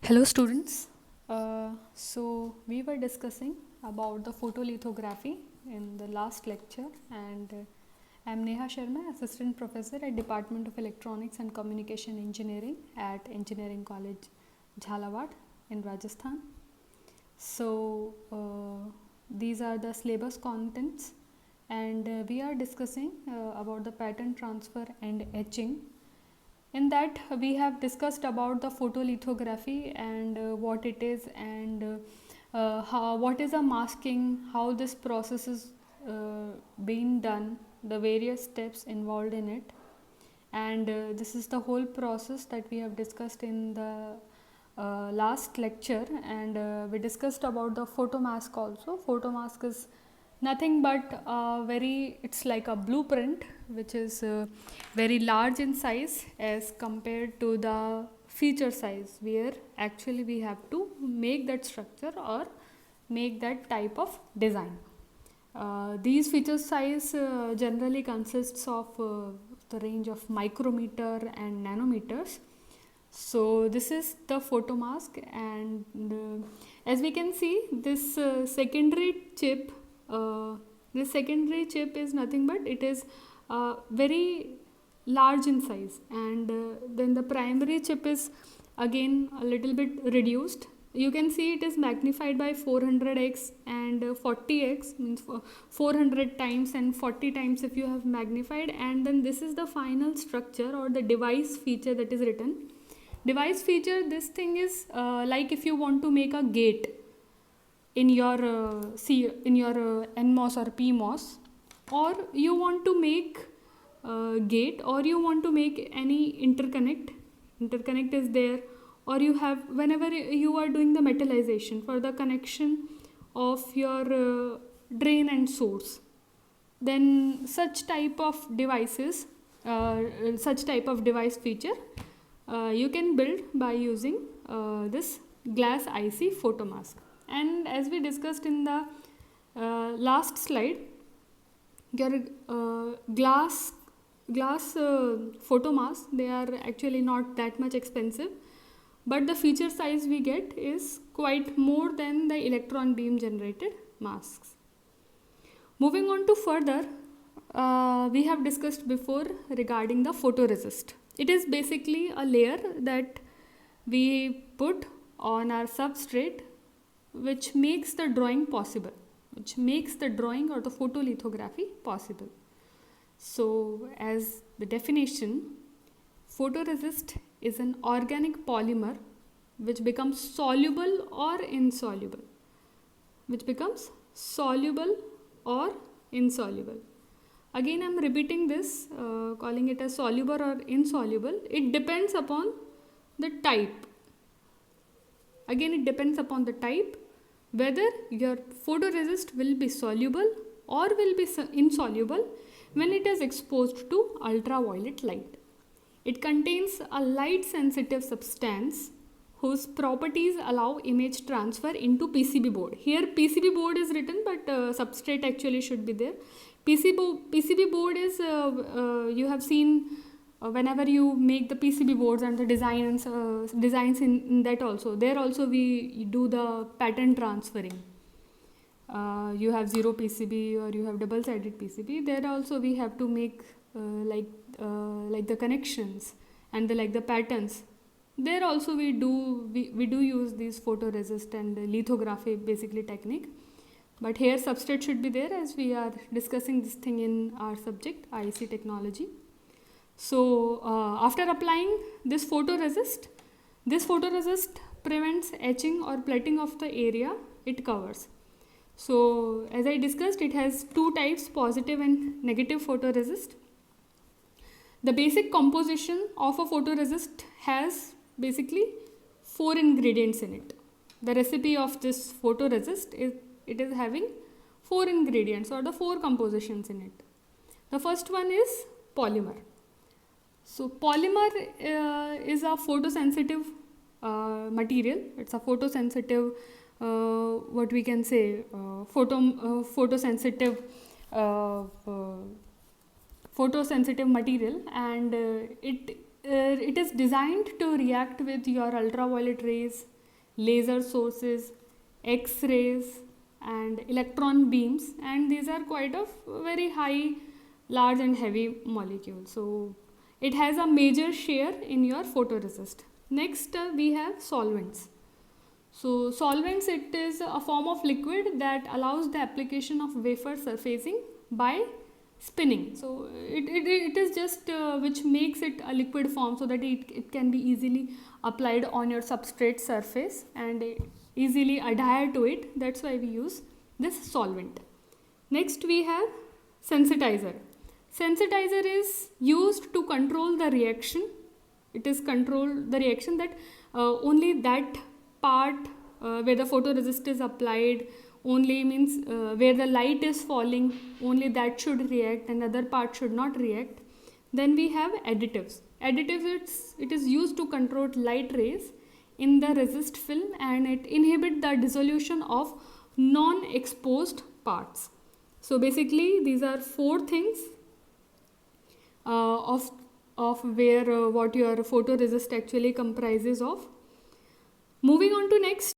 Hello students. So we were discussing about the photolithography in the last lecture, and I'm Neha Sharma, Assistant Professor at Department of Electronics and Communication Engineering at Engineering College, Jhalawad in Rajasthan. So these are the syllabus contents, and we are discussing about the pattern transfer and etching. In that we have discussed about the photolithography and what it is, and what is a masking, how this process is being done, the various steps involved in it, and this is the whole process that we have discussed in the last lecture. And we discussed about the photomask also. Photomask is nothing but it's like a blueprint which is very large in size as compared to the feature size, where actually we have to make that structure or make that type of design. These feature size generally consists of the range of micrometer and nanometers. So this is the photomask, and as we can see, this secondary chip is nothing but it is very large in size, and then the primary chip is again a little bit reduced. You can see it is magnified by 400x and 40x, means 400 times and 40 times if you have magnified. And then this is the final structure or the device feature that is written. Device feature, this thing is like if you want to make a gate in your NMOS or PMOS, or you want to make gate, or you want to make any interconnect is there, or you have, whenever you are doing the metallization for the connection of your drain and source, then such type of devices, such type of device feature you can build by using this glass IC photomask. And as we discussed in the last slide, your glass photomask, they are actually not that much expensive, but the feature size we get is quite more than the electron beam generated masks. Moving on to further, we have discussed before regarding the photoresist. It is basically a layer that we put on our substrate which makes the drawing possible, which makes the drawing or the photolithography possible. So as the definition, photoresist is an organic polymer which becomes soluble or insoluble, Again, I am repeating this, calling it as soluble or insoluble. It depends upon the type. Again, it depends upon the type, whether your photoresist will be soluble or will be insoluble when it is exposed to ultraviolet light. It contains a light sensitive substance whose properties allow image transfer into PCB board. Here PCB board is written, but substrate actually should be there. PCB board is, you have seen whenever you make the PCB boards and the designs in that also, there also we do the pattern transferring. You have zero PCB or you have double sided PCB, there also we have to make like the connections and the patterns. There also we do use these photoresist and lithography basically technique. But here substrate should be there, as we are discussing this thing in our subject IC technology. So after applying this photoresist prevents etching or plating of the area it covers. So as I discussed, it has two types, positive and negative photoresist. The basic composition of a photoresist has basically 4 ingredients in it. The recipe of this photoresist is, it is having 4 ingredients or the 4 compositions in it. The first one is polymer. So polymer is a photosensitive material. It's a photosensitive, what we can say, photosensitive material, and it is designed to react with your ultraviolet rays, laser sources, X-rays and electron beams, and these are quite of very high, large and heavy molecules. So it has a major share in your photoresist. Next we have solvents. So solvents, it is a form of liquid that allows the application of wafer surfacing by spinning. So it is just which makes it a liquid form, so that it can be easily applied on your substrate surface and easily adhere to it. That's why we use this solvent. Next we have sensitizer. Sensitizer is used to control the reaction. It is control the reaction that only that part where the photoresist is applied, only means where the light is falling, only that should react and other part should not react. Then we have additives. Additives, it is used to control light rays in the resist film, and it inhibit the dissolution of non-exposed parts. So basically these are four things of where what your photoresist actually comprises of. Moving on to next.